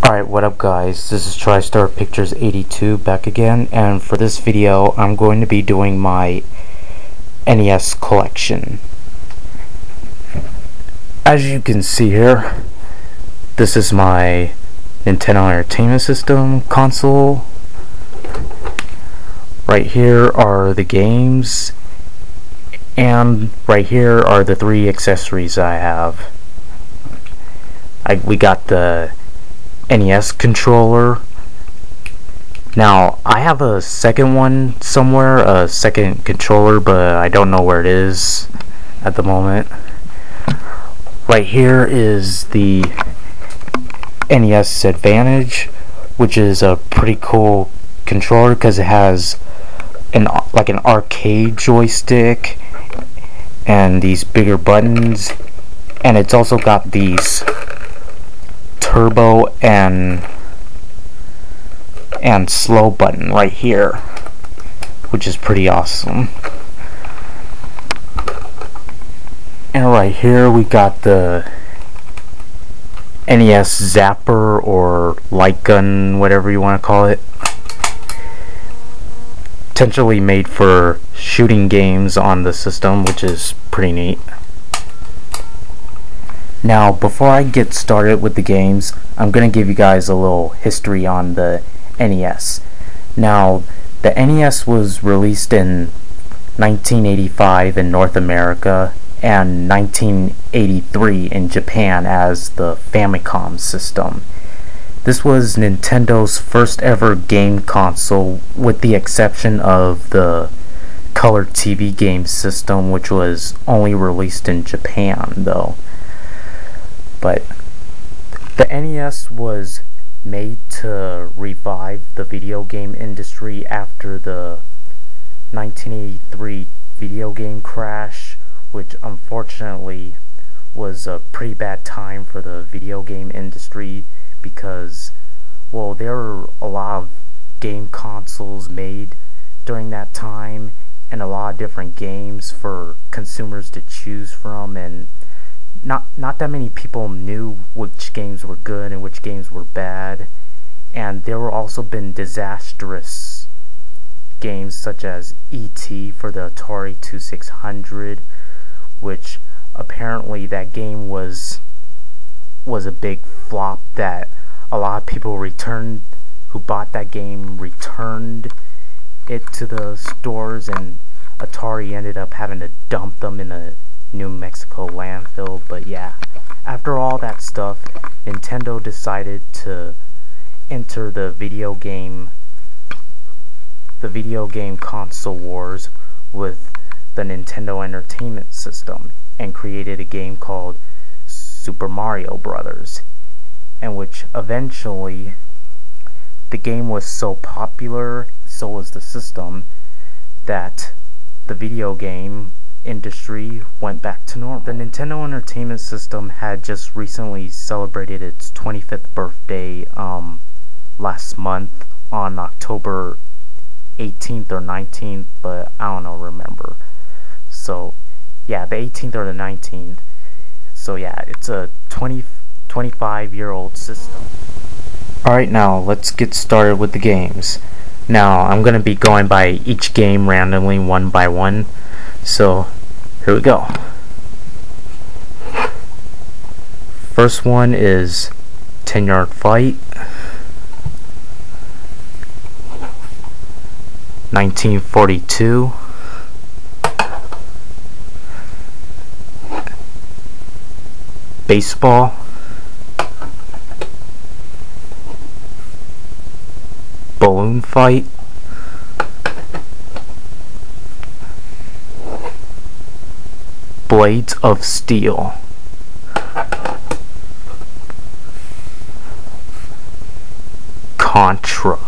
Alright, what up guys, this is TriStar Pictures 82 back again, and for this video I'm going to be doing my NES collection. As you can see here, this is my Nintendo Entertainment System console. Right here are the games, and right here are the three accessories I have. We got the NES controller. Now I have a second one somewhere, a second controller, but I don't know where it is at the moment. Right here is the NES Advantage, which is a pretty cool controller because it has an arcade joystick and these bigger buttons, and it's also got these turbo and slow button right here, which is pretty awesome. And right here we got the NES Zapper or light gun, whatever you want to call it. Potentially made for shooting games on the system, which is pretty neat. Now, before I get started with the games, I'm going to give you guys a little history on the NES. Now, the NES was released in 1985 in North America and 1983 in Japan as the Famicom system. This was Nintendo's first ever game console, with the exception of the color TV game system, which was only released in Japan though. But the NES was made to revive the video game industry after the 1983 video game crash, which unfortunately was a pretty bad time for the video game industry because, well, there were a lot of game consoles made during that time and a lot of different games for consumers to choose from, and not that many people knew which games were good and which games were bad. And there were also been disastrous games such as E.T. for the Atari 2600, which apparently that game was a big flop that a lot of people who bought that game returned it to the stores, and Atari ended up having to dump them in a New Mexico landfill. But yeah, after all that stuff, Nintendo decided to enter the video game console wars with the Nintendo Entertainment System and created a game called Super Mario Brothers, and which eventually the game was so popular, so was the system, that the video game industry went back to normal. The Nintendo Entertainment System had just recently celebrated its 25th birthday last month on October 18th or 19th, but I don't remember. So yeah, the 18th or the 19th. So yeah, it's a 25-year-old system. Alright, now let's get started with the games. Now I'm going to be going by each game randomly, one by one. So here we go. First one is 10-Yard Fight. 1942. Baseball. Balloon Fight. Blades of Steel. Contra.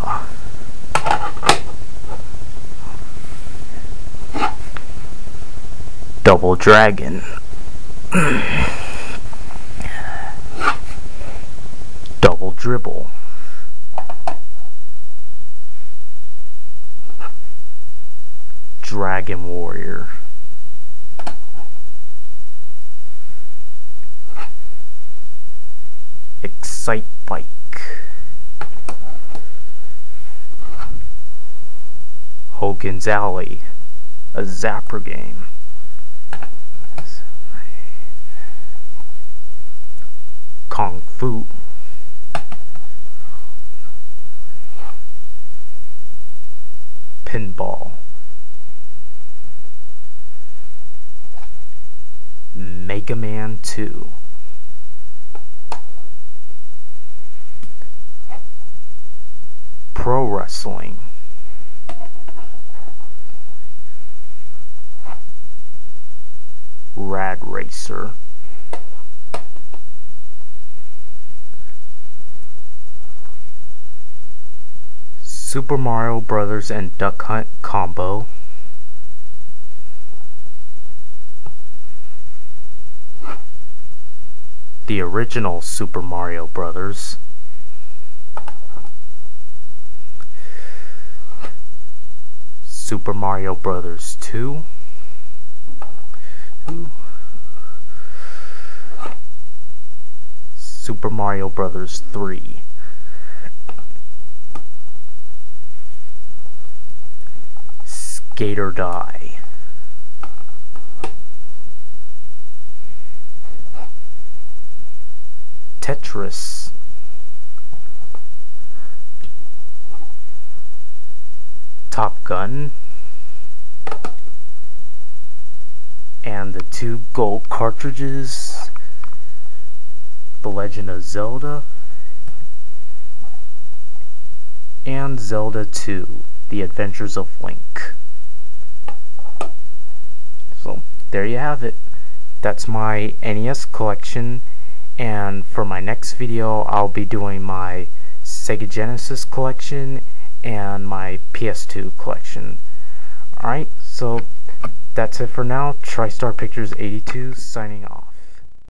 Double Dragon. Double Dribble. Dragon Warrior. Excite Bike. Hogan's Alley, a Zapper game. Kung Fu. Pinball. Mega Man 2. Pro Wrestling. Rad Racer. Super Mario Brothers and Duck Hunt Combo. The original Super Mario Brothers. Super Mario Brothers 2. Super Mario Brothers 3. Skate or Die. Tetris. Top Gun. And the 2 gold cartridges, The Legend of Zelda and Zelda 2, The Adventures of Link. So there you have it. That's my NES collection, and for my next video I'll be doing my Sega Genesis collection and my PS2 collection. Alright, so that's it for now. TriStar Pictures 82 signing off.